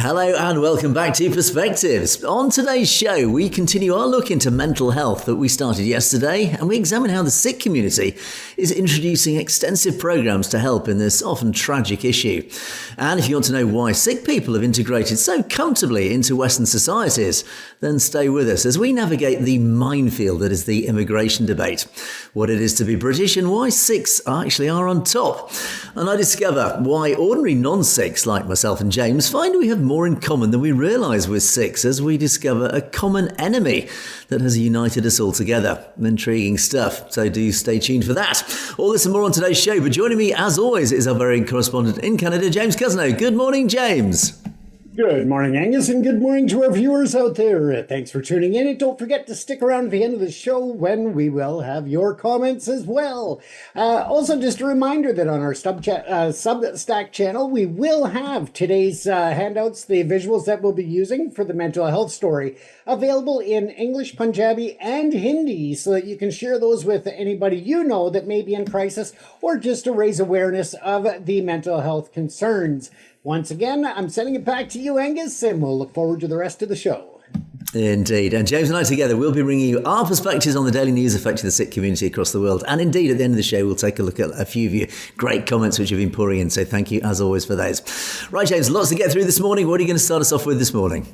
Hello and welcome back to Perspectives. On today's show, we continue our look into mental health that we started yesterday, and we examine how the Sikh community is introducing extensive programs to help in this often tragic issue. And if you want to know why Sikh people have integrated so comfortably into Western societies, then stay with us as we navigate the minefield that is the immigration debate, what it is to be British and why Sikhs actually are on top. And I discover why ordinary non-Sikhs like myself and James find we have more in common than we realise with Sikhs as we discover a common enemy that has united us all together. Intriguing stuff, so do stay tuned for that. All this and more on today's show, but joining me as always is our very own correspondent in Canada, James Cousineau. Good morning, James. Good morning, Angus, and good morning to our viewers out there. Thanks for tuning in, and don't forget to stick around at the end of the show when we will have your comments as well. Also, just a reminder that on our Substack channel, we will have today's handouts, the visuals that we'll be using for the mental health story, available in English, Punjabi, and Hindi, so that you can share those with anybody you know that may be in crisis, or just to raise awareness of the mental health concerns. Once again, I'm sending it back to you, Angus, and we'll look forward to the rest of the show. Indeed. And James and I together will be bringing you our perspectives on the daily news affecting the Sikh community across the world. And indeed, at the end of the show, we'll take a look at a few of your great comments which have been pouring in. So thank you, as always, for those. Right, James, lots to get through this morning. What are you going to start us off with this morning?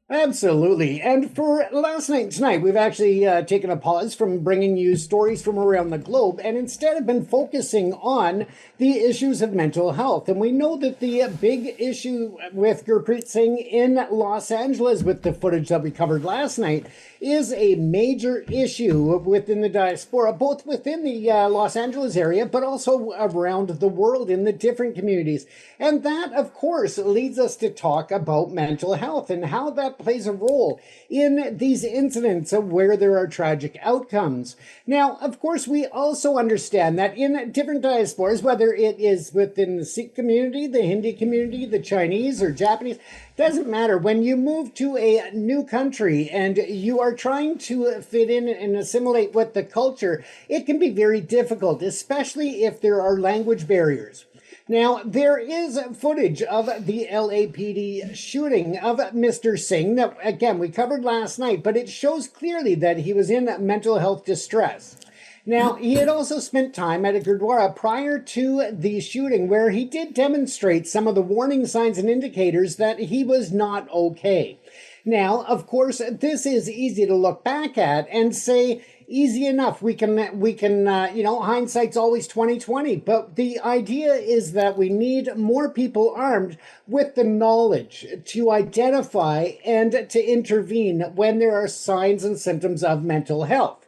Absolutely. And for last night and tonight, we've actually taken a pause from bringing you stories from around the globe and instead have been focusing on the issues of mental health. And we know that the big issue with Gurpreet Singh in Los Angeles with the footage that we covered last night is a major issue within the diaspora, both within the Los Angeles area, but also around the world in the different communities. And that, of course, leads us to talk about mental health and how that plays a role in these incidents of where there are tragic outcomes. Now, of course, we also understand that in different diasporas, whether it is within the Sikh community, the Hindi community, the Chinese or Japanese, doesn't matter. When you move to a new country and you are trying to fit in and assimilate with the culture, it can be very difficult, especially if there are language barriers. Now, there is footage of the LAPD shooting of Mr. Singh that, again, we covered last night, but it shows clearly that he was in mental health distress. Now, he had also spent time at a Gurdwara prior to the shooting where he did demonstrate some of the warning signs and indicators that he was not okay. Now, of course, this is easy to look back at and say, easy enough. We can, hindsight's always 20/20. But the idea is that we need more people armed with the knowledge to identify and to intervene when there are signs and symptoms of mental health.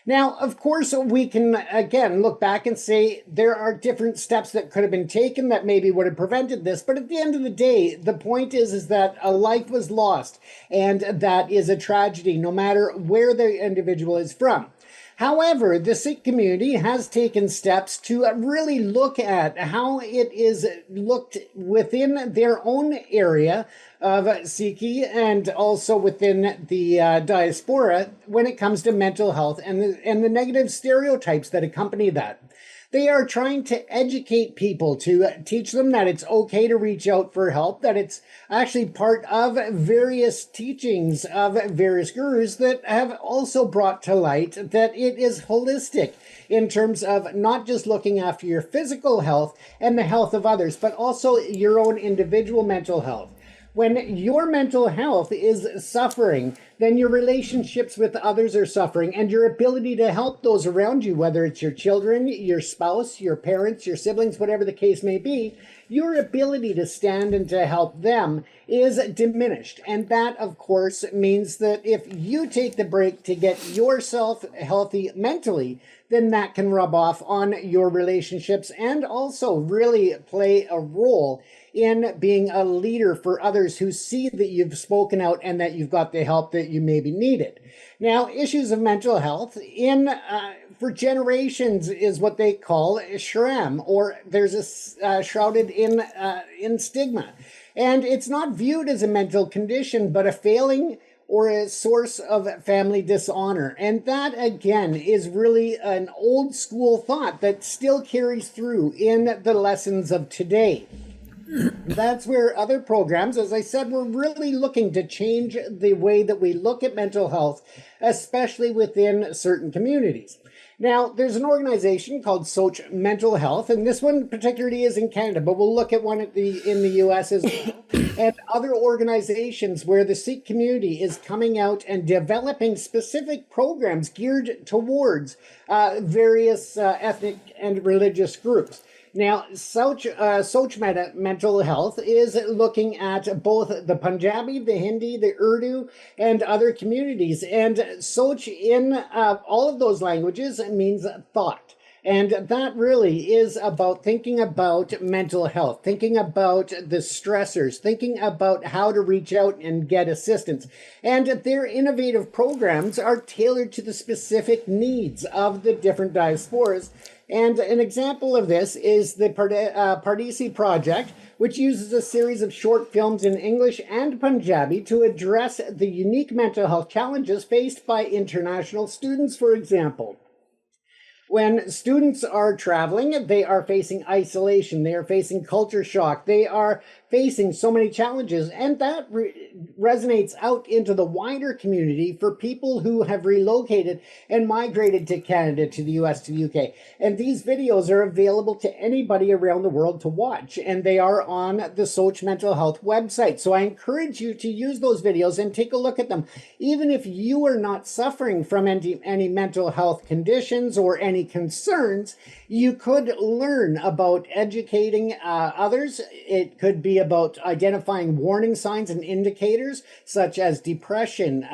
Now, of course, we can, again, look back and say there are different steps that could have been taken that maybe would have prevented this. But at the end of the day, the point is that a life was lost, and that is a tragedy, no matter where the individual is from. However, the Sikh community has taken steps to really look at how it is looked within their own area of Sikhi and also within the diaspora when it comes to mental health and the negative stereotypes that accompany that. They are trying to educate people to teach them that it's okay to reach out for help, that it's actually part of various teachings of various gurus that have also brought to light that it is holistic in terms of not just looking after your physical health and the health of others, but also your own individual mental health. When your mental health is suffering, then your relationships with others are suffering, and your ability to help those around you, whether it's your children, your spouse, your parents, your siblings, whatever the case may be, your ability to stand and to help them is diminished. And that, of course, means that if you take the break to get yourself healthy mentally, then that can rub off on your relationships and also really play a role in being a leader for others who see that you've spoken out and that you've got the help that you maybe needed. Now, issues of mental health for generations is what they call shram, or there's a shrouded in stigma. And it's not viewed as a mental condition, but a failing or a source of family dishonor. And that, again, is really an old school thought that still carries through in the lessons of today. That's where other programs, as I said, we're really looking to change the way that we look at mental health, especially within certain communities. Now, there's an organization called Sept Mental Health, and this one particularly is in Canada, but we'll look at one in the U.S. as well, and other organizations where the Sikh community is coming out and developing specific programs geared towards various ethnic and religious groups. Now, Soch Mental Health is looking at both the Punjabi, the Hindi, the Urdu, and other communities. And Soch in all of those languages means thought. And that really is about thinking about mental health, thinking about the stressors, thinking about how to reach out and get assistance. And their innovative programs are tailored to the specific needs of the different diasporas. And an example of this is the Pardesi Project, which uses a series of short films in English and Punjabi to address the unique mental health challenges faced by international students, for example. When students are traveling, they are facing isolation, they are facing culture shock, they are facing so many challenges, and that resonates out into the wider community for people who have relocated and migrated to Canada, to the US, to the UK. And these videos are available to anybody around the world to watch, and they are on the Soch Mental Health website. So I encourage you to use those videos and take a look at them. Even if you are not suffering from any mental health conditions or any concerns, you could learn about educating others. It could be about identifying warning signs and indicators such as depression,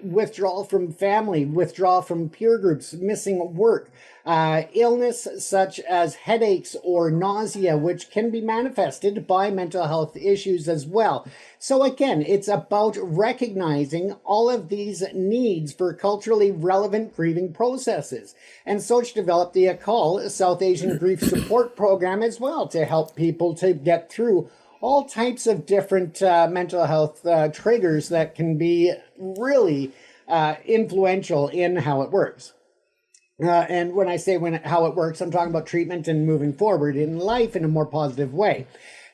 withdrawal from family, withdrawal from peer groups, missing work, illness such as headaches or nausea, which can be manifested by mental health issues as well. So again, it's about recognizing all of these needs for culturally relevant grieving processes. And Soch developed the ACAL, South Asian Grief Support Program, as well, to help people to get through all types of different mental health triggers that can be really influential in how it works. And when I say how it works, I'm talking about treatment and moving forward in life in a more positive way.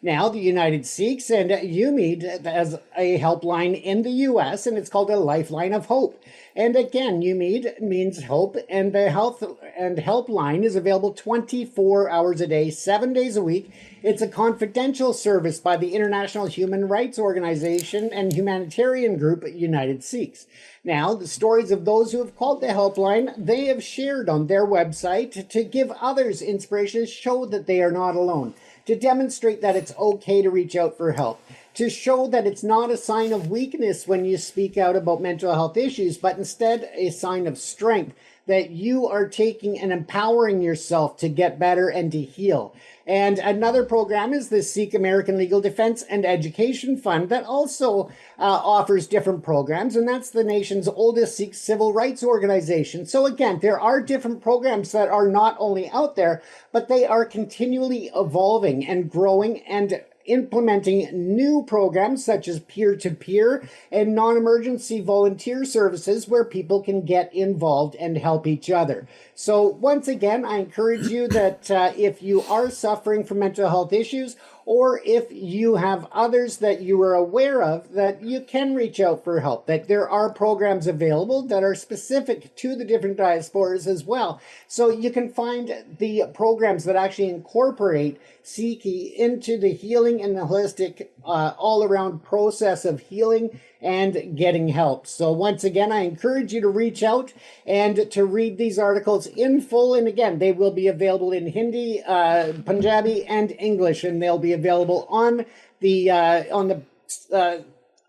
Now, the United Sikhs and UMED has a helpline in the U.S., and it's called a Lifeline of Hope. And again, UMED means hope, and the helpline is available 24 hours a day, 7 days a week. It's a confidential service by the International Human Rights Organization and humanitarian group United Sikhs. Now, the stories of those who have called the helpline, they have shared on their website to give others inspiration, to show that they are not alone, to demonstrate that it's okay to reach out for help, to show that it's not a sign of weakness when you speak out about mental health issues, but instead a sign of strength, that you are taking and empowering yourself to get better and to heal. And another program is the Sikh American Legal Defense and Education Fund that also offers different programs, and that's the nation's oldest Sikh civil rights organization. So again, there are different programs that are not only out there, but they are continually evolving and growing and implementing new programs such as peer-to-peer and non-emergency volunteer services where people can get involved and help each other. So once again, I encourage you that if you are suffering from mental health issues, or if you have others that you are aware of, that you can reach out for help, that there are programs available that are specific to the different diasporas as well. So you can find the programs that actually incorporate Sikhi into the healing and the holistic all-around process of healing and getting help. So once again, I encourage you to reach out and to read these articles in full. And again, they will be available in Hindi, Punjabi, and English, and they'll be available on the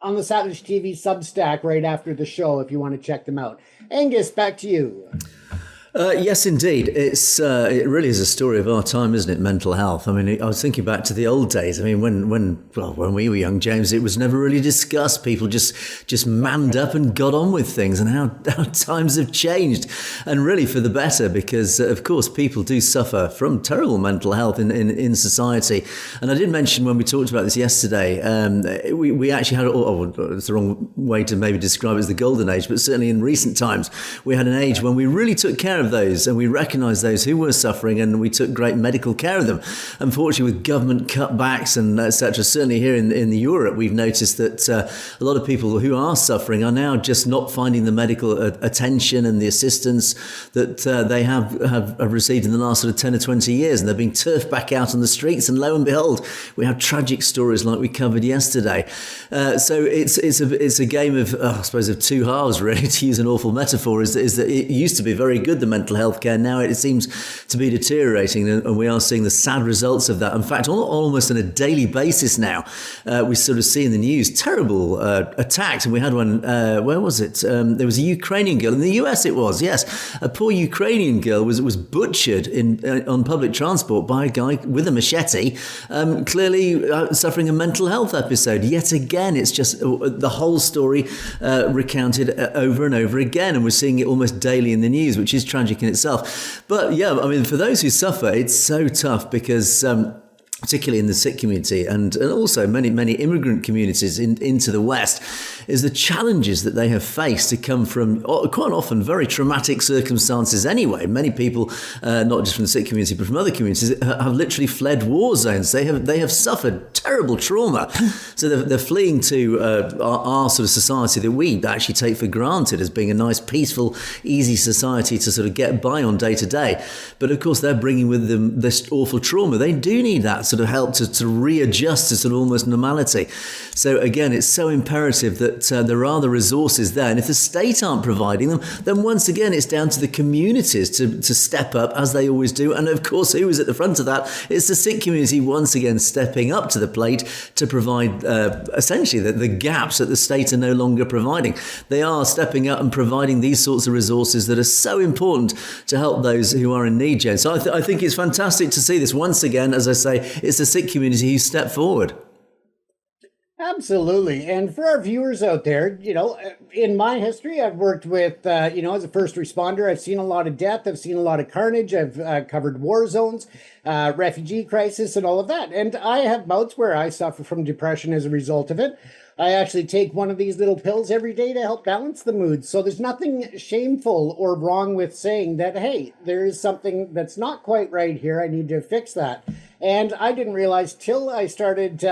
Savage TV Substack right after the show if you want to check them out. Angus, back to you. Yes, indeed. It really is a story of our time, isn't it? Mental health. I mean, I was thinking back to the old days. I mean, when we were young, James, it was never really discussed. People just manned up and got on with things, and how times have changed, and really for the better, because of course people do suffer from terrible mental health in society. And I did mention when we talked about this yesterday, we actually had, it's the wrong way to maybe describe it as the golden age, but certainly in recent times we had an age when we really took care care of those, and we recognised those who were suffering, and we took great medical care of them. Unfortunately, with government cutbacks and etc., certainly here in Europe, we've noticed that a lot of people who are suffering are now just not finding the medical attention and the assistance that they have received in the last sort of 10 or 20 years, and they're being turfed back out on the streets, and lo and behold, we have tragic stories like we covered yesterday. So it's a game of, I suppose, of two halves, really, to use an awful metaphor, is that it used to be very good, the mental health care. Now it seems to be deteriorating, and we are seeing the sad results of that. In fact, almost on a daily basis now, we sort of see in the news terrible attacks. And we had one, where was it? There was a Ukrainian girl, in the US it was, yes. A poor Ukrainian girl was butchered on public transport by a guy with a machete, clearly suffering a mental health episode. Yet again, it's just the whole story recounted over and over again, and we're seeing it almost daily in the news, which is tragic in itself. But yeah, I mean, for those who suffer, it's so tough because particularly in the Sikh community and also many immigrant communities into the West, is the challenges that they have faced to come from quite often very traumatic circumstances anyway. Many people, not just from the Sikh community, but from other communities, have literally fled war zones. They have suffered terrible trauma. So they're fleeing to our sort of society that we actually take for granted as being a nice, peaceful, easy society to sort of get by on day to day. But of course, they're bringing with them this awful trauma. They do need that sort of help to readjust to sort of almost normality. So again, it's so imperative that there are the resources there. And if the state aren't providing them, then once again, it's down to the communities to step up, as they always do. And of course, who is at the front of that? It's the Sikh community once again stepping up to the plate to provide essentially the gaps that the state are no longer providing. They are stepping up and providing these sorts of resources that are so important to help those who are in need, Jen. So I think it's fantastic to see this once again. As I say, it's the Sikh community who step forward. Absolutely. And for our viewers out there, in my history, I've worked with, as a first responder, I've seen a lot of death. I've seen a lot of carnage. I've covered war zones, refugee crisis, and all of that. And I have bouts where I suffer from depression as a result of it. I actually take one of these little pills every day to help balance the mood. So there's nothing shameful or wrong with saying that, hey, there is something that's not quite right here. I need to fix that. And I didn't realize till I started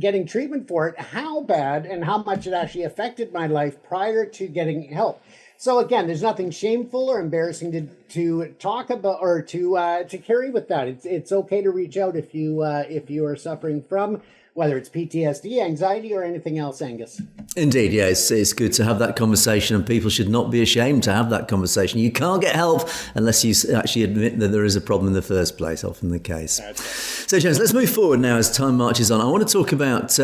getting treatment for it how bad and how much it actually affected my life prior to getting help. So again, there's nothing shameful or embarrassing to talk about or to carry with that. It's okay to reach out if you are suffering from whether it's PTSD, anxiety, or anything else, Angus. Indeed, yeah, it's good to have that conversation, and people should not be ashamed to have that conversation. You can't get help unless you actually admit that there is a problem in the first place, often the case. So, James, let's move forward now as time marches on. I want to talk about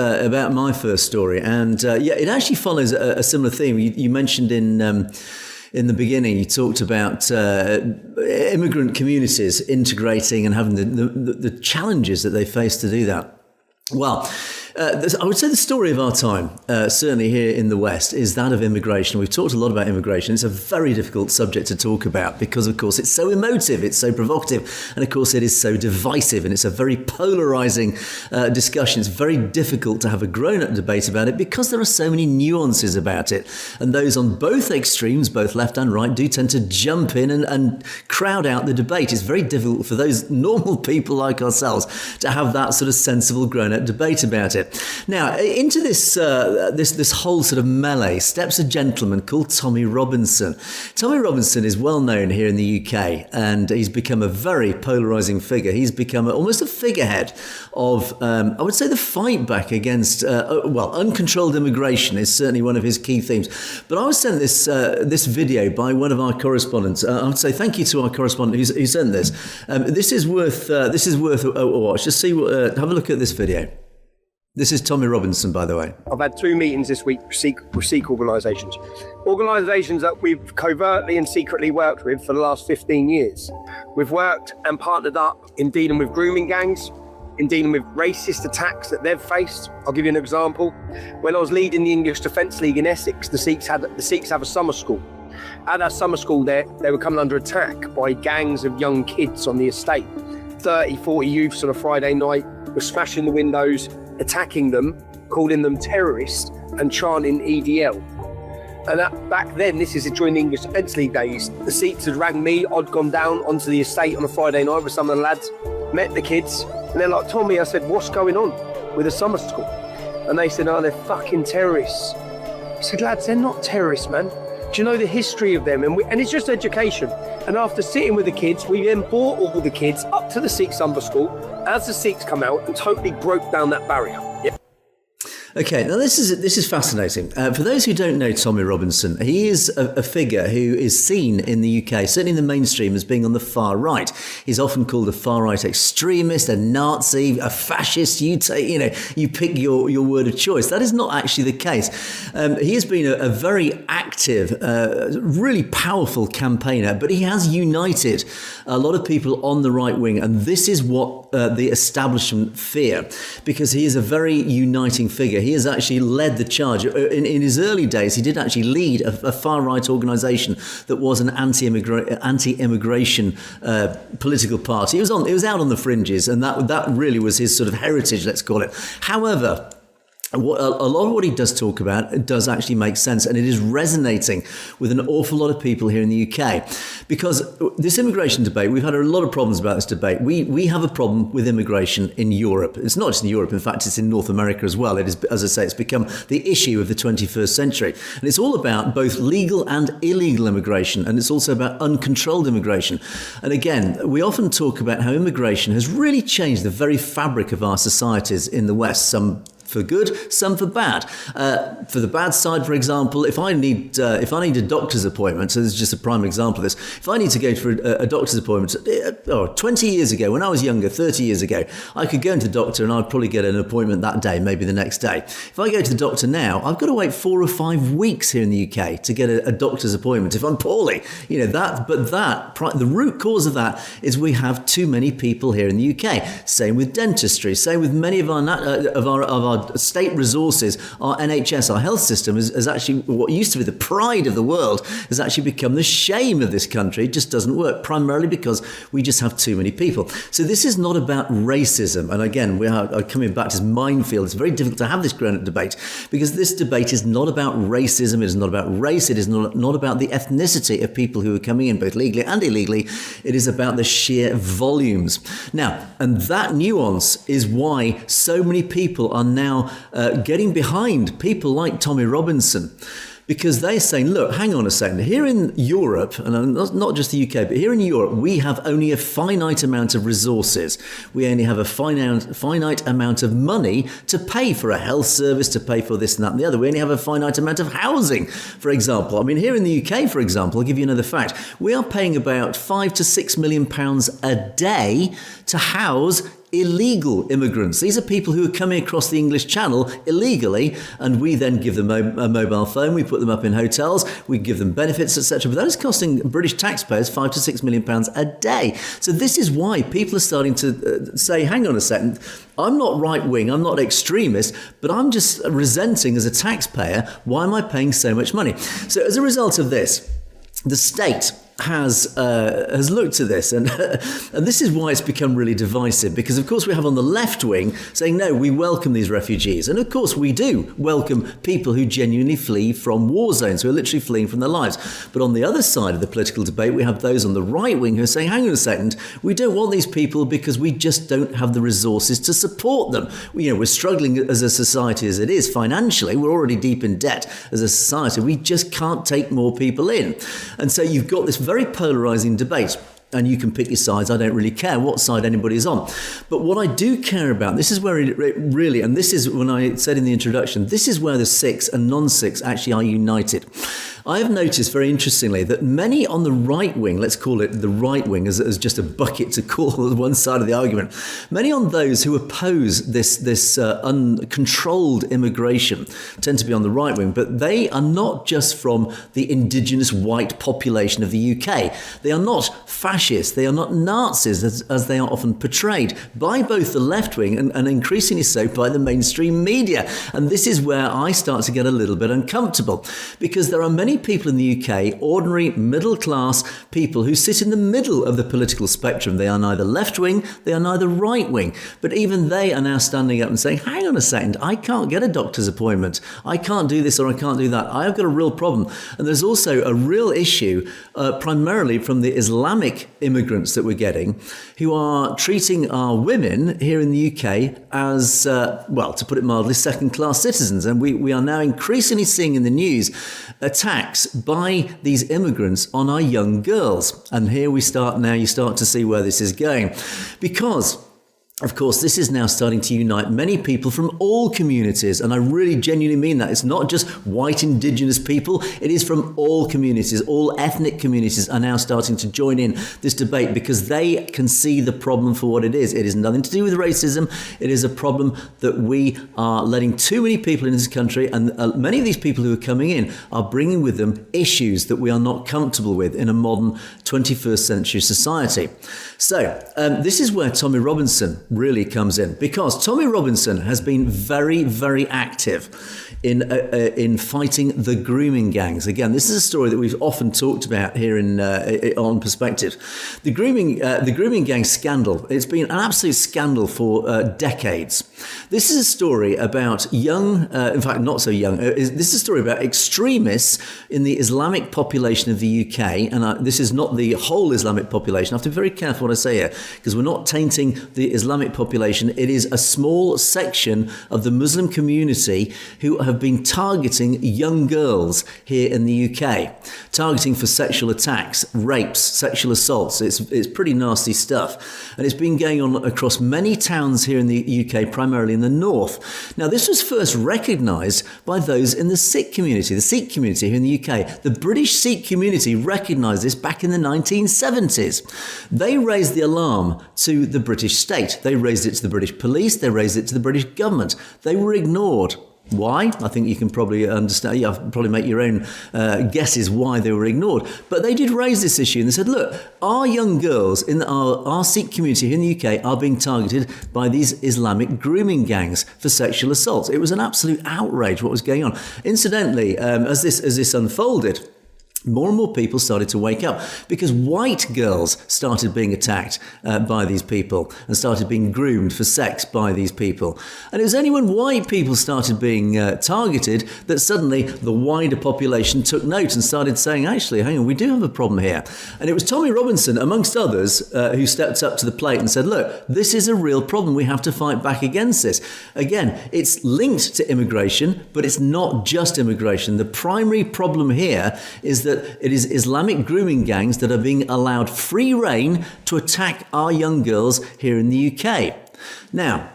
my first story, and it actually follows a similar theme. You mentioned in the beginning, you talked about immigrant communities integrating and having the challenges that they face to do that. Well, I would say the story of our time, certainly here in the West, is that of immigration. We've talked a lot about immigration. It's a very difficult subject to talk about because, of course, it's so emotive, it's so provocative, and, of course, it is so divisive, and it's a very polarizing discussion. It's very difficult to have a grown-up debate about it because there are so many nuances about it. And those on both extremes, both left and right, do tend to jump in and crowd out the debate. It's very difficult for those normal people like ourselves to have that sort of sensible grown-up debate about it. Now, into this whole sort of melee steps a gentleman called Tommy Robinson. Tommy Robinson is well known here in the UK, and he's become a very polarising figure. He's become almost a figurehead of, I would say, the fight back against, uncontrolled immigration is certainly one of his key themes. But I was sent this video by one of our correspondents. I would say thank you to our correspondent who sent this. This is worth a watch. Just see have a look at this video. This is Tommy Robinson, by the way. I've had 2 meetings this week with Sikh organisations. Organisations that we've covertly and secretly worked with for the last 15 years. We've worked and partnered up in dealing with grooming gangs, in dealing with racist attacks that they've faced. I'll give you an example. When I was leading the English Defence League in Essex, the Sikhs have a summer school. At that summer school there, they were coming under attack by gangs of young kids on the estate. 30, 40 youths on a Friday night were smashing the windows, attacking them, calling them terrorists and chanting EDL. And back then, this is during the English Defence League days, the Sikhs had rang me. I'd gone down onto the estate on a Friday night with some of the lads, met the kids, and they're like, Tommy, I said, what's going on with the summer school? And they said, oh, they're fucking terrorists. I said, lads, they're not terrorists, man. Do you know the history of them? And it's just education. And after sitting with the kids, we then brought all the kids up to the Sikh summer school as the Sikhs come out and totally broke down that barrier. Yeah. Okay, now this is fascinating. For those who don't know Tommy Robinson, he is a figure who is seen in the UK, certainly in the mainstream, as being on the far right. He's often called a far right extremist, a Nazi, a fascist. You pick your word of choice. That is not actually the case. He has been a very active, really powerful campaigner, but he has united a lot of people on the right wing, and this is what the establishment fear, because he is a very uniting figure. He has actually led the charge. In his early days, he did actually lead a far-right organisation that was an anti-immigration political party. It was out on the fringes, and that really was his sort of heritage, let's call it. However, a lot of what he does talk about does actually make sense, and it is resonating with an awful lot of people here in the UK. Because this immigration debate, we've had a lot of problems about this debate. We have a problem with immigration in Europe. It's not just in Europe, in fact, it's in North America as well. It is, as I say, it's become the issue of the 21st century. And it's all about both legal and illegal immigration, and it's also about uncontrolled immigration. And again, we often talk about how immigration has really changed the very fabric of our societies in the West, some for good, some for bad. For the bad side, for example, if I need a doctor's appointment, so this is just a prime example of this, if I need to go for a doctor's appointment, 20 years ago, when I was younger, 30 years ago, I could go into the doctor and I'd probably get an appointment that day, maybe the next day. If I go to the doctor now, I've got to wait 4 or 5 weeks here in the UK to get a doctor's appointment if I'm poorly. The root cause of that is we have too many people here in the UK. Same with dentistry, same with many of our state resources. Our NHS, our health system, is actually what used to be the pride of the world, has actually become the shame of this country. It just doesn't work, primarily because we just have too many people. So this is not about racism. And again, we are coming back to this minefield. It's very difficult to have this grown-up debate, because this debate is not about racism. It is not about race. It is not about the ethnicity of people who are coming in, both legally and illegally. It is about the sheer volumes. Now, and that nuance is why so many people are now getting behind people like Tommy Robinson, because they're saying, look, hang on a second, here in Europe, and not just the UK, but here in Europe, we have only a finite amount of resources. We only have a finite amount of money to pay for a health service, to pay for this and that and the other. We only have a finite amount of housing, for example. I mean, here in the UK, for example, I'll give you another fact. We are paying about £5 to £6 million a day to house illegal immigrants. These are people who are coming across the English Channel illegally, and we then give them a mobile phone, we put them up in hotels, we give them benefits, etc. But that is costing British taxpayers £5 to £6 million a day. So this is why people are starting to say, hang on a second, I'm not right-wing, I'm not extremist, but I'm just resenting as a taxpayer, why am I paying so much money? So as a result of this, the state has looked at this, and this is why it's become really divisive, because of course we have on the left wing saying, no, we welcome these refugees, and of course we do welcome people who genuinely flee from war zones, who are literally fleeing from their lives. But on the other side of the political debate, we have those on the right wing who are saying, hang on a second, we don't want these people because we just don't have the resources to support them. We're struggling as a society as it is financially. We're already deep in debt as a society. We just can't take more people in. And so you've got this very polarizing debate, and you can pick your sides. I don't really care what side anybody is on. But what I do care about, this is where it really, and this is when I said in the introduction, this is where the Sikhs and non-Sikhs actually are united. I have noticed very interestingly that many on the right wing, let's call it the right wing as just a bucket to call one side of the argument, many on those who oppose this uncontrolled immigration tend to be on the right wing, but they are not just from the indigenous white population of the UK. They are not fascist fascists. They are not Nazis as they are often portrayed by both the left wing and increasingly so by the mainstream media. And this is where I start to get a little bit uncomfortable, because there are many people in the UK, ordinary middle class people, who sit in the middle of the political spectrum. They are neither left wing, they are neither right wing. But even they are now standing up and saying, hang on a second, I can't get a doctor's appointment. I can't do this or I can't do that. I've got a real problem. And there's also a real issue, primarily from the Islamic immigrants that we're getting, who are treating our women here in the UK as, well, to put it mildly, second-class citizens. And we are now increasingly seeing in the news attacks by these immigrants on our young girls. And here you start to see where this is going. Because of course, this is now starting to unite many people from all communities. And I really genuinely mean that. It's not just white indigenous people. It is from all communities. All ethnic communities are now starting to join in this debate because they can see the problem for what it is. It is nothing to do with racism. It is a problem that we are letting too many people in this country. And many of these people who are coming in are bringing with them issues that we are not comfortable with in a modern 21st century society. So this is where Tommy Robinson really comes in, because Tommy Robinson has been very, very active in fighting the grooming gangs. Again, this is a story that we've often talked about here on Perspective. The grooming gang scandal. It's been an absolute scandal for decades. This is a story about young, in fact, not so young. This is a story about extremists in the Islamic population of the UK, and this is not the whole Islamic population. I have to be very careful what I say here, because we're not tainting the Islamic population. It is a small section of the Muslim community who have been targeting young girls here in the UK, targeting for sexual attacks, rapes, sexual assaults. It's pretty nasty stuff. And it's been going on across many towns here in the UK, primarily in the north. Now, this was first recognised by those in the Sikh community here in the UK. The British Sikh community recognised this back in the 1970s. They raised the alarm to the British state. They raised it to the British police. They raised it to the British government. They were ignored. Why? I think you can probably understand. Yeah, probably make your own guesses why they were ignored. But they did raise this issue and they said, look, our young girls in our Sikh community here in the UK are being targeted by these Islamic grooming gangs for sexual assaults. It was an absolute outrage what was going on. Incidentally, as this unfolded, more and more people started to wake up because white girls started being attacked by these people and started being groomed for sex by these people. And it was only when white people started being targeted that suddenly the wider population took note and started saying, actually, hang on, we do have a problem here. And it was Tommy Robinson, amongst others, who stepped up to the plate and said, look, this is a real problem. We have to fight back against this. Again, it's linked to immigration, but it's not just immigration. The primary problem here is that it is Islamic grooming gangs that are being allowed free rein to attack our young girls here in the UK. Now,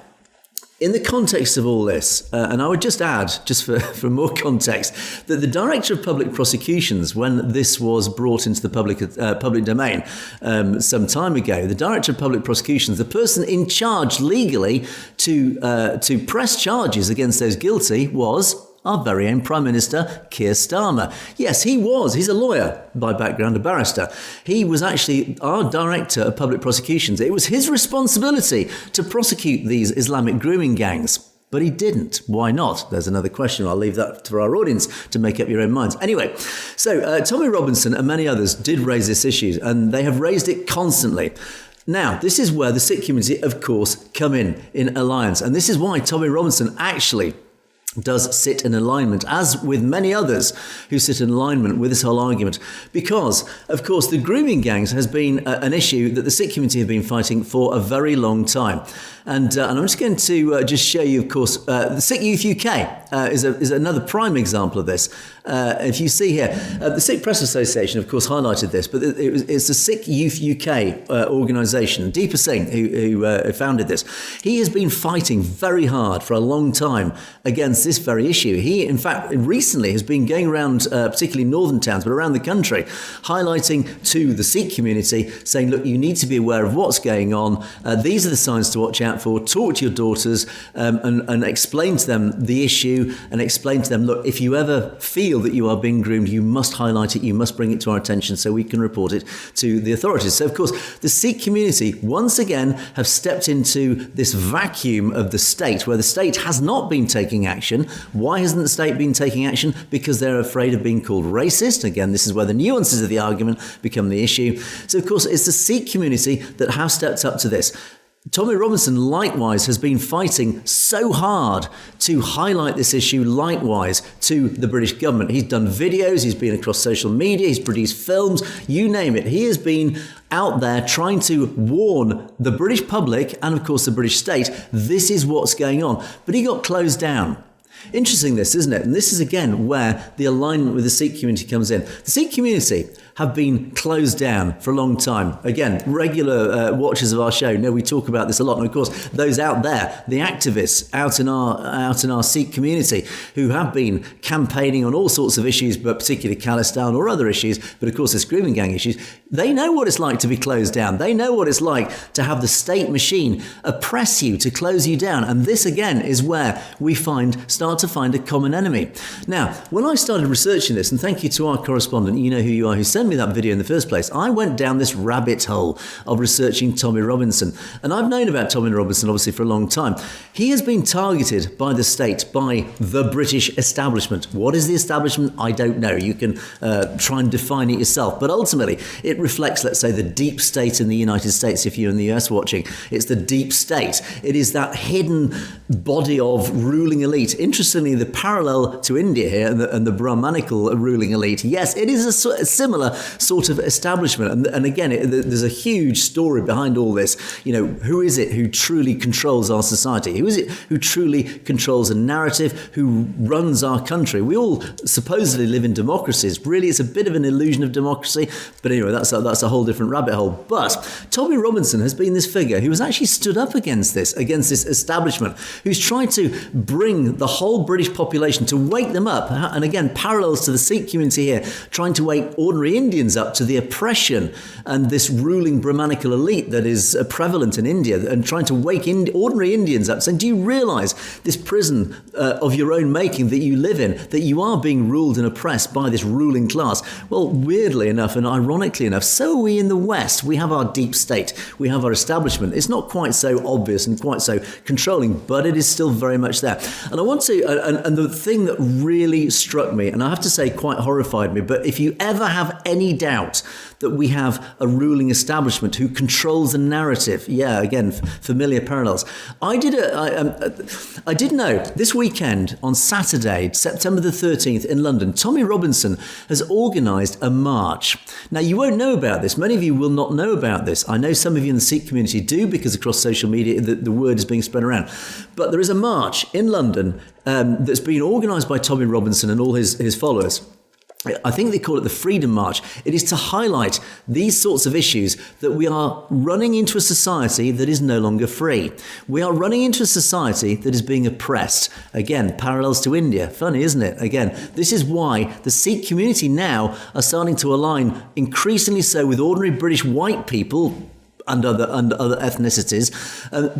in the context of all this, and I would just add, just for more context, that the Director of Public Prosecutions, when this was brought into the public domain some time ago, the Director of Public Prosecutions, the person in charge legally to press charges against those guilty, was our very own Prime Minister, Keir Starmer. Yes, he's a lawyer by background, a barrister. He was actually our Director of Public Prosecutions. It was his responsibility to prosecute these Islamic grooming gangs. But he didn't. Why not? There's another question. I'll leave that for our audience to make up your own minds. Anyway, so Tommy Robinson and many others did raise this issue, and they have raised it constantly. Now, this is where the Sikh community, of course, come in alliance. And this is why Tommy Robinson actually does sit in alignment, as with many others who sit in alignment with this whole argument. Because, of course, the grooming gangs has been an issue that the Sikh community have been fighting for a very long time. And I'm just going to just show you, of course, the Sikh Youth UK is another prime example of this. If you see here, the Sikh Press Association, of course, highlighted this, but it's the Sikh Youth UK organisation, Deepa Singh, who founded this. He has been fighting very hard for a long time against this very issue. He, in fact, recently has been going around, particularly northern towns, but around the country, highlighting to the Sikh community, saying, look, you need to be aware of what's going on. These are the signs to watch out for. Talk to your daughters and explain to them the issue, and explain to them, look, if you ever feel that you are being groomed, you must highlight it, you must bring it to our attention so we can report it to the authorities. So, of course, the Sikh community, once again, have stepped into this vacuum of the state, where the state has not been taking action. Why hasn't the state been taking action? Because they're afraid of being called racist. Again, this is where the nuances of the argument become the issue. So, of course, it's the Sikh community that have stepped up to this. Tommy Robinson, likewise, has been fighting so hard to highlight this issue, likewise, to the British government. He's done videos, he's been across social media, he's produced films, you name it. He has been out there trying to warn the British public and, of course, the British state, this is what's going on. But he got closed down. Interesting this, isn't it? And this is, again, where the alignment with the Sikh community comes in. The Sikh community have been closed down for a long time. Again, regular watchers of our show know we talk about this a lot. And of course, those out there, the activists out in our Sikh community who have been campaigning on all sorts of issues, but particularly khalistan or other issues, but of course the grooming gang issues, they know what it's like to be closed down. They know what it's like to have the state machine oppress you, to close you down. And this, again, is where we start to find a common enemy. Now, when I started researching this, and thank you to our correspondent, you know who you are, who sent me that video in the first place, I went down this rabbit hole of researching Tommy Robinson. And I've known about Tommy Robinson, obviously, for a long time. He has been targeted by the state, by the British establishment. What is the establishment? I don't know. You can try and define it yourself. But ultimately, it reflects, let's say, the deep state in the United States. If you're in the US watching, it's the deep state. It is that hidden body of ruling elite. Interestingly, the parallel to India here and the Brahmanical ruling elite, yes, it is a similar sort of establishment. And again, there's a huge story behind all this. You know, who is it who truly controls our society? Who is it who truly controls a narrative, who runs our country? We all supposedly live in democracies. Really, it's a bit of an illusion of democracy. But anyway, that's a whole different rabbit hole. But Tommy Robinson has been this figure who has actually stood up against this establishment, who's tried to bring the whole British population, to wake them up. And again, parallels to the Sikh community here, trying to wake ordinary Indians up to the oppression and this ruling Brahmanical elite that is prevalent in India, and trying to wake ordinary Indians up, saying, do you realise this prison of your own making that you live in, that you are being ruled and oppressed by this ruling class? Well, weirdly enough and ironically enough, so are we in the West. We have our deep state, we have our establishment. It's not quite so obvious and quite so controlling, but it is still very much there. And I want to, and the thing that really struck me, and I have to say quite horrified me, but if you ever have any doubt that we have a ruling establishment who controls the narrative, yeah, again, familiar parallels. I did know this weekend on Saturday, September the 13th in London, Tommy Robinson has organised a march. Now, you won't know about this. Many of you will not know about this. I know some of you in the Sikh community do, because across social media, the word is being spread around. But there is a march in London that's been organised by Tommy Robinson and all his followers. I think they call it the Freedom March. It is to highlight these sorts of issues, that we are running into a society that is no longer free. We are running into a society that is being oppressed. Again, parallels to India. Funny, isn't it? Again, this is why the Sikh community now are starting to align increasingly so with ordinary British white people and other ethnicities,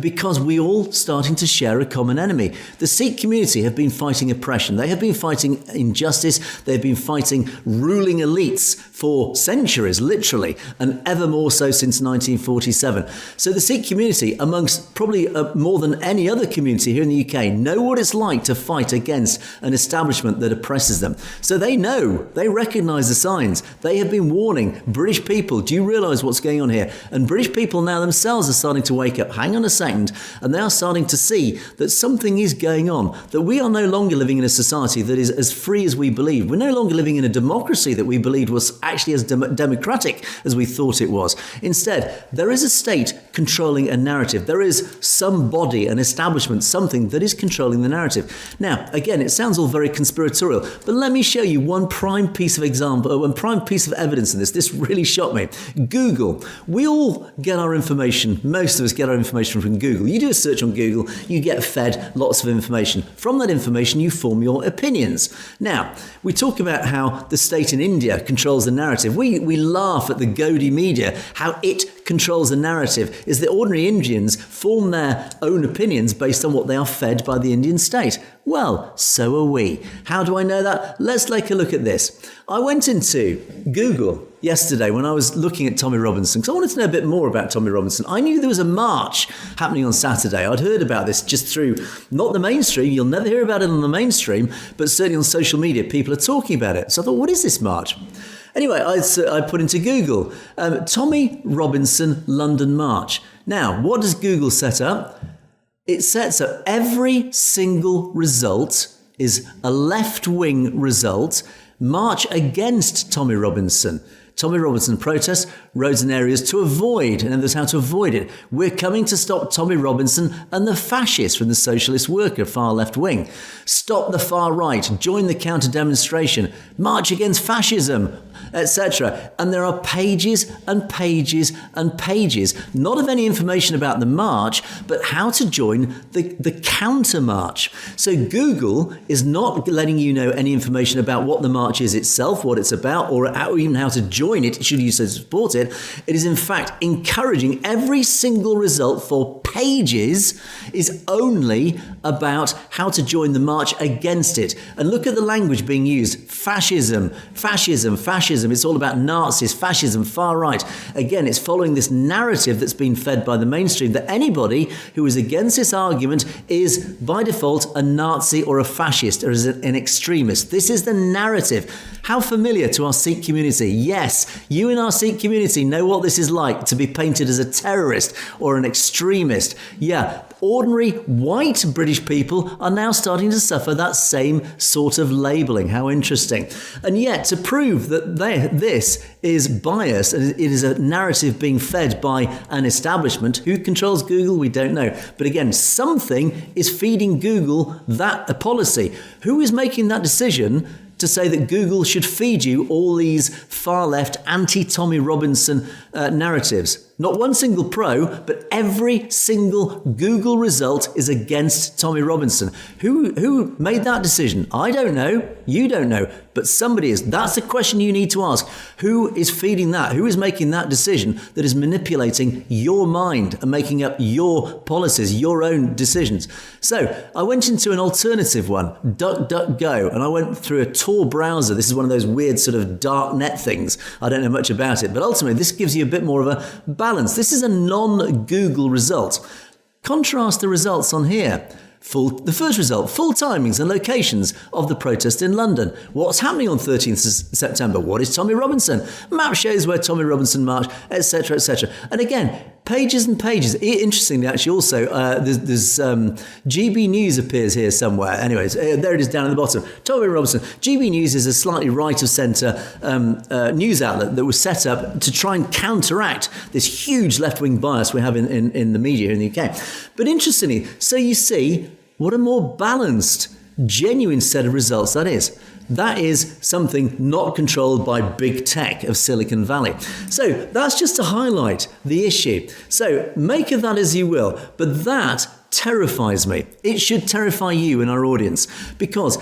because we all starting to share a common enemy. The Sikh community have been fighting oppression. They have been fighting injustice. They've been fighting ruling elites for centuries, literally, and ever more so since 1947. So the Sikh community, amongst probably more than any other community here in the UK, know what it's like to fight against an establishment that oppresses them. So they know, they recognise the signs. They have been warning British people, do you realise what's going on here? And British people now themselves are starting to wake up. Hang on a second. And they are starting to see that something is going on, that we are no longer living in a society that is as free as we believe. We're no longer living in a democracy that we believed was actually as democratic as we thought it was. Instead, there is a state controlling a narrative. There is somebody, an establishment, something that is controlling the narrative. Now, again, it sounds all very conspiratorial, but let me show you one prime piece of evidence in this. This really shocked me. Google. We all get our information, most of us get our information from Google. You do a search on Google, you get fed lots of information. From that information, you form your opinions. Now, we talk about how the state in India controls the narrative. We laugh at the Gaudiya media, how it controls the narrative, is that ordinary Indians form their own opinions based on what they are fed by the Indian state. Well, so are we. How do I know that? Let's take a look at this. I went into Google yesterday when I was looking at Tommy Robinson, because I wanted to know a bit more about Tommy Robinson. I knew there was a march happening on Saturday. I'd heard about this just through, not the mainstream, you'll never hear about it on the mainstream, but certainly on social media, people are talking about it. So I thought, what is this march? Anyway, I put into Google, Tommy Robinson London March. Now, what does Google set up? It sets up every single result is a left-wing result, march against Tommy Robinson. Tommy Robinson protests, roads and areas to avoid, and then there's how to avoid it. We're coming to stop Tommy Robinson and the fascists from the socialist worker, far left wing. Stop the far right, join the counter demonstration, march against fascism, etc. And there are pages and pages and pages, not of any information about the march, but how to join the counter march. So Google is not letting you know any information about what the march is itself, what it's about, or even how to join it, should you support it. It is in fact encouraging every single result for pages is only about how to join the march against it. And look at the language being used. Fascism, fascism, fascism. It's all about Nazis, fascism, far right. Again, it's following this narrative that's been fed by the mainstream that anybody who is against this argument is by default a Nazi or a fascist or is an extremist. This is the narrative. How familiar to our Sikh community? Yes, you in our Sikh community know what this is like to be painted as a terrorist or an extremist. Yeah, ordinary white British people are now starting to suffer that same sort of labelling. How interesting. And yet, to prove that this is biased and it is a narrative being fed by an establishment, who controls Google, we don't know. But again, something is feeding Google that policy. Who is making that decision to say that Google should feed you all these far-left anti-Tommy Robinson narratives? Not one single pro, but every single Google result is against Tommy Robinson. Who made that decision? I don't know. You don't know. But somebody is. That's the question you need to ask. Who is feeding that? Who is making that decision that is manipulating your mind and making up your policies, your own decisions? So I went into an alternative one, DuckDuckGo, and I went through a Tor browser. This is one of those weird sort of dark net things. I don't know much about it, but ultimately this gives you a bit more of a balance. This is a non-Google result. Contrast the results on here. The first result, full timings and locations of the protest in London. What's happening on 13th September? What is Tommy Robinson? Map shows where Tommy Robinson marched, etc., etc. And again, pages and pages. Interestingly, actually, also, there's GB News appears here somewhere. Anyways, there it is down at the bottom. Tommy Robinson. GB News is a slightly right-of-centre news outlet that was set up to try and counteract this huge left-wing bias we have in the media here in the UK. But interestingly, so you see what a more balanced, genuine set of results that is. That is something not controlled by big tech of Silicon Valley. So that's just to highlight the issue. So make of that as you will, but that terrifies me. It should terrify you and our audience, because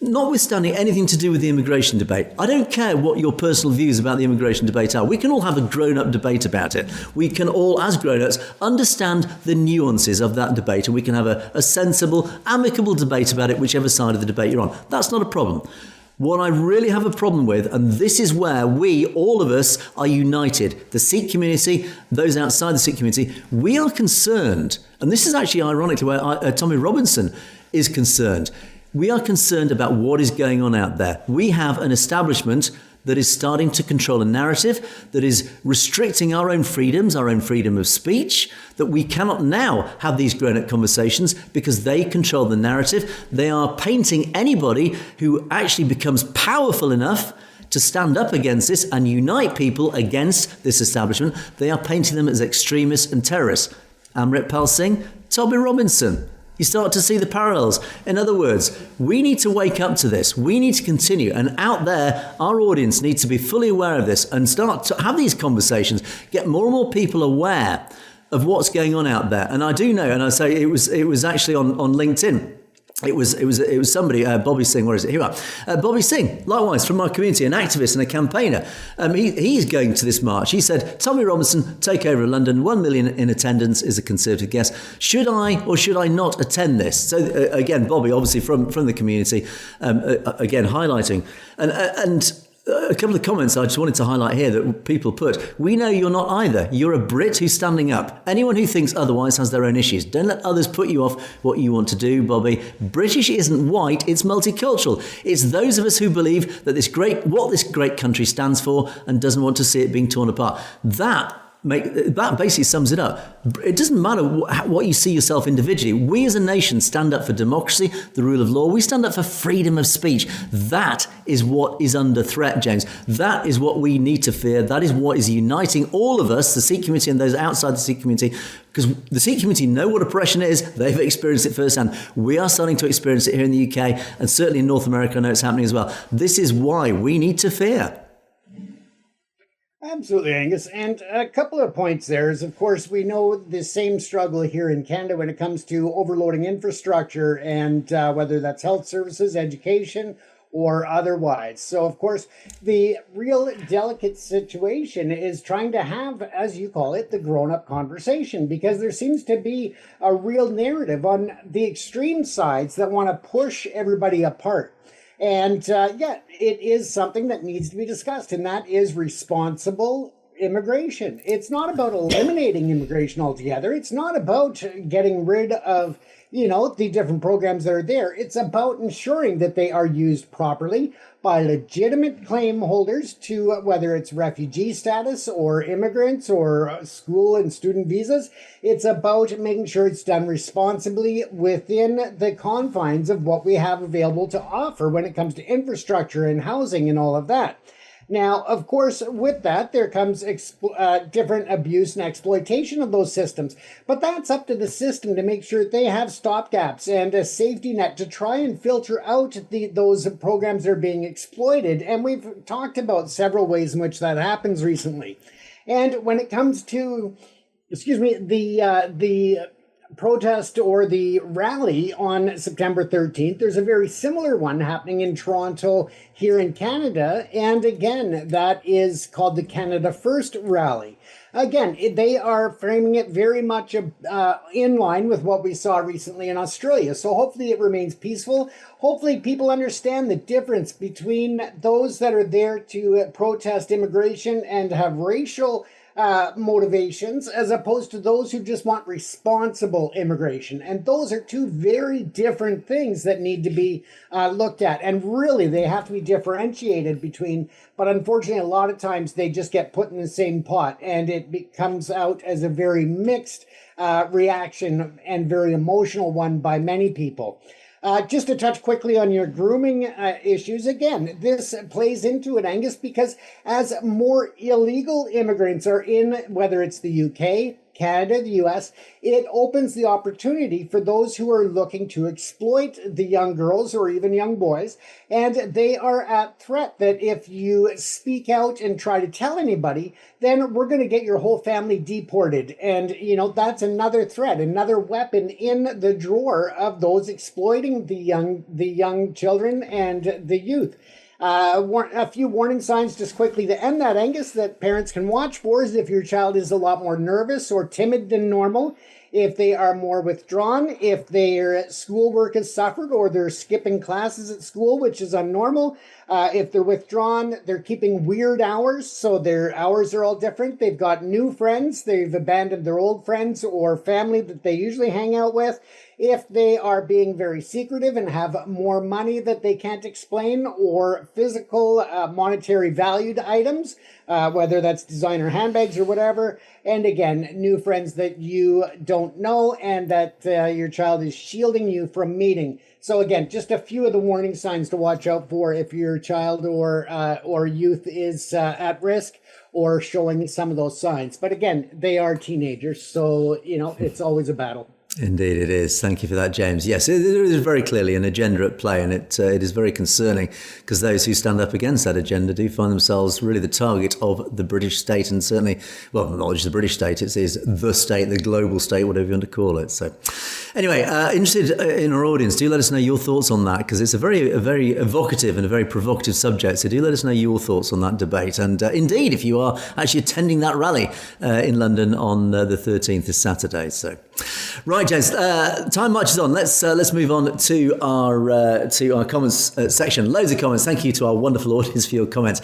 notwithstanding anything to do with the immigration debate, I don't care what your personal views about the immigration debate are. We can all have a grown-up debate about it. We can all, as grown-ups, understand the nuances of that debate, and we can have a sensible, amicable debate about it, whichever side of the debate you're on. That's not a problem. What I really have a problem with, and this is where we, all of us, are united, the Sikh community, those outside the Sikh community, we are concerned, and this is actually ironically where Tommy Robinson is concerned. We are concerned about what is going on out there. We have an establishment that is starting to control a narrative, that is restricting our own freedoms, our own freedom of speech, that we cannot now have these grown-up conversations because they control the narrative. They are painting anybody who actually becomes powerful enough to stand up against this and unite people against this establishment. They are painting them as extremists and terrorists. Amritpal Singh, Tommy Robinson. You start to see the parallels. In other words, we need to wake up to this. We need to continue. And out there, our audience needs to be fully aware of this and start to have these conversations, get more and more people aware of what's going on out there. And I do know, and I say it was actually on LinkedIn. It was somebody, Bobby Singh, where is it? Here we are. Bobby Singh, likewise, from my community, an activist and a campaigner. He's going to this march. He said, Tommy Robinson, takeover of London, 1 million in attendance is a Conservative guest. Should I or should I not attend this? So again, Bobby, obviously from the community, again, highlighting. And a couple of comments I just wanted to highlight here that people put. We know you're not either. You're a Brit who's standing up. Anyone who thinks otherwise has their own issues. Don't let others put you off what you want to do, Bobby. British isn't white, it's multicultural. It's those of us who believe that what this great country stands for and doesn't want to see it being torn apart. That basically sums it up. It doesn't matter what you see yourself individually. We as a nation stand up for democracy, the rule of law. We stand up for freedom of speech. That is what is under threat, James. That is what we need to fear. That is what is uniting all of us, the Sikh community and those outside the Sikh community, because the Sikh community know what oppression is. They've experienced it firsthand. We are starting to experience it here in the UK, and certainly in North America, I know it's happening as well. This is why we need to fear. Absolutely, Angus. And a couple of points there is, of course, we know the same struggle here in Canada when it comes to overloading infrastructure and whether that's health services, education, or otherwise. So, of course, the real delicate situation is trying to have, as you call it, the grown-up conversation, because there seems to be a real narrative on the extreme sides that want to push everybody apart. And it is something that needs to be discussed, and that is responsible immigration. It's not about eliminating immigration altogether. It's not about getting rid of, the different programs that are there. It's about ensuring that they are used properly by legitimate claim holders to whether it's refugee status or immigrants or school and student visas. It's about making sure it's done responsibly within the confines of what we have available to offer when it comes to infrastructure and housing and all of that. Now, of course, with that, there comes different abuse and exploitation of those systems. But that's up to the system to make sure they have stopgaps and a safety net to try and filter out those programs that are being exploited. And we've talked about several ways in which that happens recently. And when it comes to, the protest or the rally on September 13th. There's a very similar one happening in Toronto here in Canada. And again, that is called the Canada First rally. Again, they are framing it very much in line with what we saw recently in Australia. So hopefully it remains peaceful. Hopefully people understand the difference between those that are there to protest immigration and have racial motivations as opposed to those who just want responsible immigration. And those are two very different things that need to be looked at. And really, they have to be differentiated between, but unfortunately, a lot of times they just get put in the same pot and it comes out as a very mixed reaction and very emotional one by many people. Just to touch quickly on your grooming issues, again, this plays into it, Angus, because as more illegal immigrants are in, whether it's the UK, Canada, the US, it opens the opportunity for those who are looking to exploit the young girls or even young boys. And they are at threat that if you speak out and try to tell anybody, then we're going to get your whole family deported. And, that's another threat, another weapon in the drawer of those exploiting the young children and the youth. A few warning signs just quickly to end that, Angus, that parents can watch for is if your child is a lot more nervous or timid than normal, if they are more withdrawn, if their schoolwork has suffered or they're skipping classes at school, which is unnormal, if they're withdrawn, they're keeping weird hours, so their hours are all different. They've got new friends, they've abandoned their old friends or family that they usually hang out with. If they are being very secretive and have more money that they can't explain or physical monetary valued items, whether that's designer handbags or whatever. And again, new friends that you don't know and that your child is shielding you from meeting. So again, just a few of the warning signs to watch out for if your child or youth is at risk or showing some of those signs. But again, they are teenagers, so it's always a battle. Indeed it is. Thank you for that, James. Yes, there is very clearly an agenda at play, and it is very concerning because those who stand up against that agenda do find themselves really the target of the British state, and certainly, well, not just the British state, it is the state, the global state, whatever you want to call it. So anyway, interested in our audience, do let us know your thoughts on that, because it's a very evocative and a very provocative subject. So do let us know your thoughts on that debate. And indeed, if you are actually attending that rally in London on the 13th, this Saturday. So, right, James, time marches on. Let's move on to our comments section. Loads of comments. Thank you to our wonderful audience for your comments.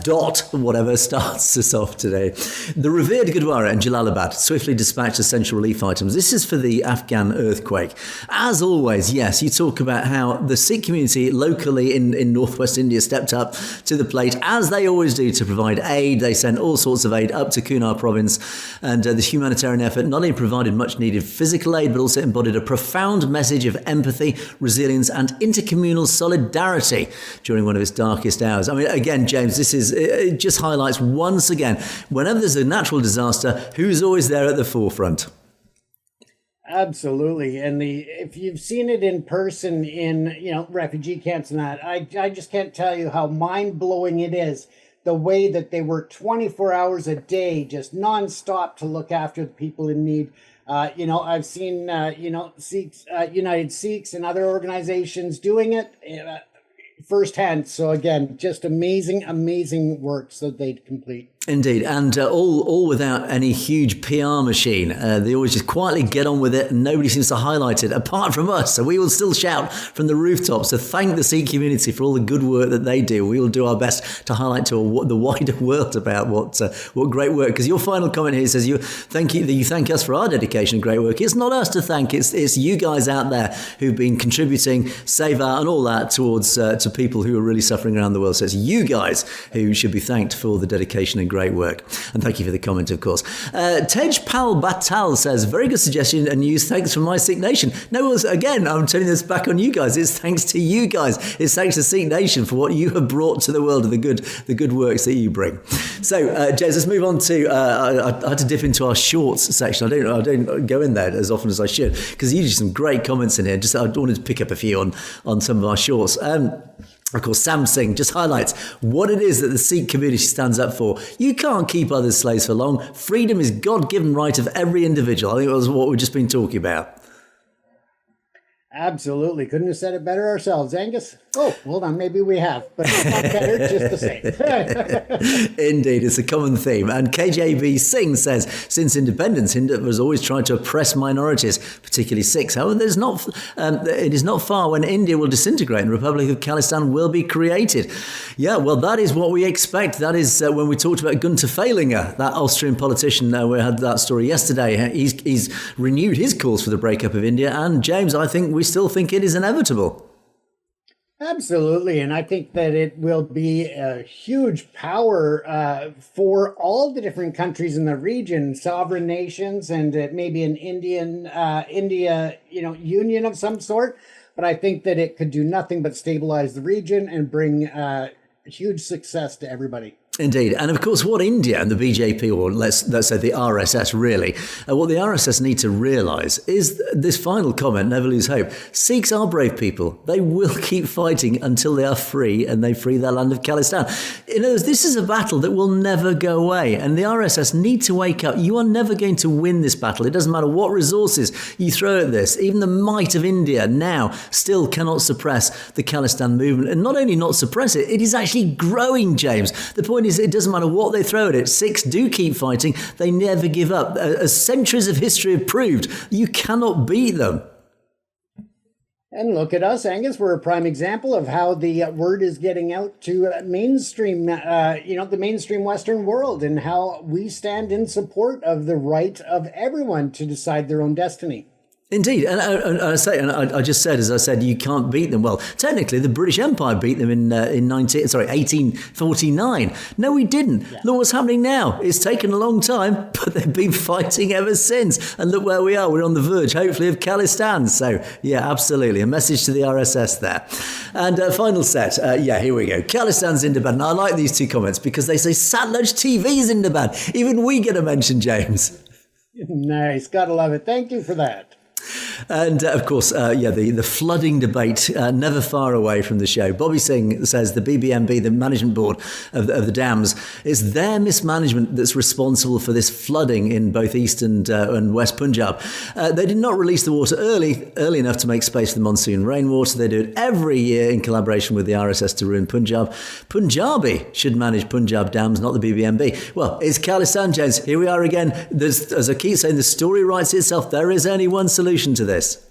Dot, whatever, starts us off today. The revered Gurdwara in Jalalabad swiftly dispatched essential relief items. This is for the Afghan earthquake. As always, yes, you talk about how the Sikh community locally in northwest India stepped up to the plate, as they always do, to provide aid. They sent all sorts of aid up to Cousineau province, and this humanitarian effort not only provided much needed physical aid, but also embodied a profound message of empathy, resilience, and intercommunal solidarity during one of its darkest hours. I mean, again, James, it just highlights once again, whenever there's a natural disaster, who's always there at the forefront? Absolutely. And if you've seen it in person in, refugee camps and that, I just can't tell you how mind-blowing it is, the way that they work 24 hours a day, just nonstop to look after the people in need. I've seen, Sikhs, United Sikhs and other organizations doing it firsthand. So again, just amazing works that they complete. Indeed, and all without any huge PR machine. They always just quietly get on with it, and nobody seems to highlight it, apart from us. So we will still shout from the rooftops to thank the Sikh community for all the good work that they do. We will do our best to highlight to the wider world about what great work. Because your final comment here says you thank us for our dedication and great work. It's not us to thank. It's you guys out there who've been contributing, save out, and all that towards to people who are really suffering around the world. So it's you guys who should be thanked for the dedication and great work. And thank you for the comment, of course. Tej Pal Batal says, very good suggestion and news. Thanks from my Sikh Nation. No, again, I'm turning this back on you guys. It's thanks to you guys. It's thanks to Sikh Nation for what you have brought to the world and the good works that you bring. So, Jez, let's move on to, I had to dip into our shorts section. I don't go in there as often as I should, because usually some great comments in here. Just I wanted to pick up a few on some of our shorts. Of course, Sam Singh just highlights what it is that the Sikh community stands up for. You can't keep others slaves for long. Freedom is God-given right of every individual. I think that was what we've just been talking about. Absolutely. Couldn't have said it better ourselves, Angus. Oh, hold on. Maybe we have, but not better, just the same. Indeed, it's a common theme. And KJB Singh says, since independence, India has always tried to oppress minorities, particularly Sikhs. However, it is not far when India will disintegrate and the Republic of Khalistan will be created. Yeah, well, that is what we expect. That is when we talked about Gunter Fehlinger, that Austrian politician. We had that story yesterday. He's renewed his calls for the breakup of India. And James, I think we still think it is inevitable. Absolutely. And I think that it will be a huge power for all the different countries in the region, sovereign nations, and maybe an India, union of some sort. But I think that it could do nothing but stabilize the region and bring huge success to everybody. Indeed. And of course, what India and the BJP, or let's say the RSS really, what the RSS need to realise is this final comment, never lose hope. Sikhs are brave people. They will keep fighting until they are free and they free their land of Khalistan. In other words, this is a battle that will never go away. And the RSS need to wake up. You are never going to win this battle. It doesn't matter what resources you throw at this. Even the might of India now still cannot suppress the Khalistan movement. And not only not suppress it, it is actually growing, James. The point is, it doesn't matter what they throw at it. Sikhs do keep fighting. They never give up. As centuries of history have proved, you cannot beat them. And look at us, Angus. We're a prime example of how the word is getting out to mainstream, the mainstream Western world, and how we stand in support of the right of everyone to decide their own destiny. Indeed, and I just said, as I said, you can't beat them. Well, technically, the British Empire beat them in 1849. No, we didn't. Yeah. Look what's happening now. It's taken a long time, but they've been fighting ever since. And look where we are. We're on the verge, hopefully, of Khalistan. So, yeah, absolutely. A message to the RSS there. And final set. Here we go. Khalistan's Zindabad. And I like these two comments because they say Satluj TV's Zindabad. Even we get a mention, James. Nice. Gotta love it. Thank you for that. And of course, the flooding debate never far away from the show. Bobby Singh says the BBMB, the management board of the dams, is their mismanagement that's responsible for this flooding in both East and West Punjab. They did not release the water early enough to make space for the monsoon rainwater. They do it every year in collaboration with the RSS to ruin Punjab. Punjabi should manage Punjab dams, not the BBMB. Well, it's Khalistan, James. Here we are again. As I keep saying, the story writes itself. There is only one solution to this.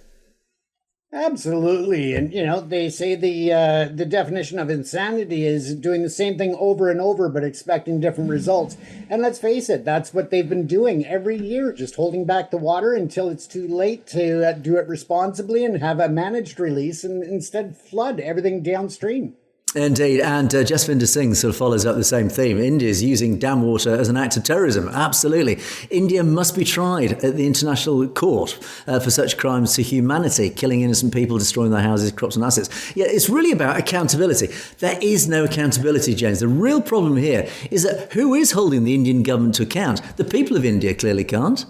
Absolutely. And, they say the definition of insanity is doing the same thing over and over, but expecting different results. And let's face it, that's what they've been doing every year, just holding back the water until it's too late to do it responsibly and have a managed release and instead flood everything downstream. Indeed, and Jasvinder Singh sort of follows up the same theme. India is using dam water as an act of terrorism. Absolutely. India must be tried at the international court for such crimes to humanity, killing innocent people, destroying their houses, crops and assets. Yeah, it's really about accountability. There is no accountability, James. The real problem here is that who is holding the Indian government to account? The people of India clearly can't.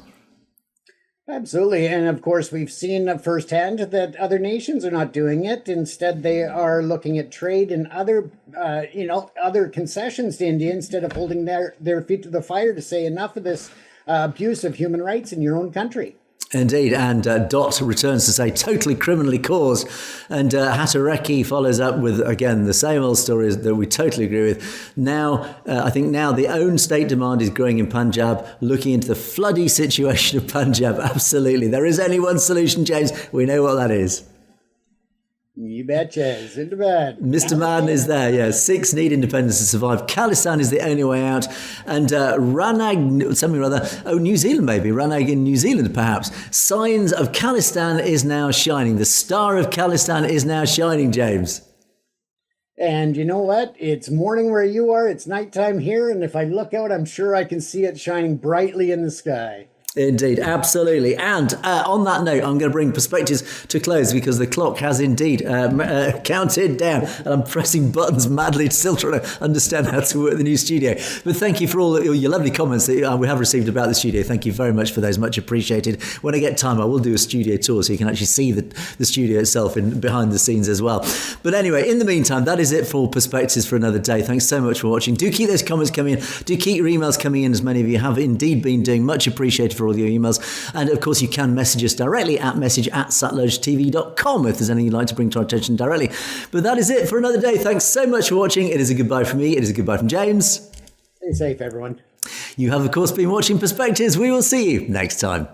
Absolutely. And of course, we've seen firsthand that other nations are not doing it. Instead, they are looking at trade and other concessions to India instead of holding their feet to the fire to say enough of this abuse of human rights in your own country. Indeed, and Dot returns to say totally criminally caused, and Hatareki follows up with, again, the same old stories that we totally agree with. Now, I think now the own state demand is growing in Punjab, looking into the floody situation of Punjab. Absolutely. There is only one solution, James. We know what that is. You betcha. Into bed. Mr. Madden is there, yeah. Sikhs need independence to survive. Khalistan is the only way out. And Ranag, something or other, New Zealand maybe. Ranag in New Zealand, perhaps. Signs of Khalistan is now shining. The star of Khalistan is now shining, James. And you know what? It's morning where you are. It's nighttime here. And if I look out, I'm sure I can see it shining brightly in the sky. Indeed, absolutely. And on that note, I'm going to bring Perspectives to close because the clock has indeed counted down and I'm pressing buttons madly, still trying to understand how to work the new studio. But thank you for all your lovely comments that we have received about the studio. Thank you very much for those, much appreciated. When I get time, I will do a studio tour so you can actually see the studio itself behind the scenes as well. But anyway, in the meantime, that is it for Perspectives for another day. Thanks so much for watching. Do keep those comments coming in. Do keep your emails coming in, as many of you have indeed been doing. Much appreciated for all your emails. And of course, you can message us directly at message@satlugetv.com if there's anything you'd like to bring to our attention directly. But that is it for another day. Thanks so much for watching. It is a goodbye from me. It is a goodbye from James. Stay safe, everyone. You have, of course, been watching Perspectives. We will see you next time.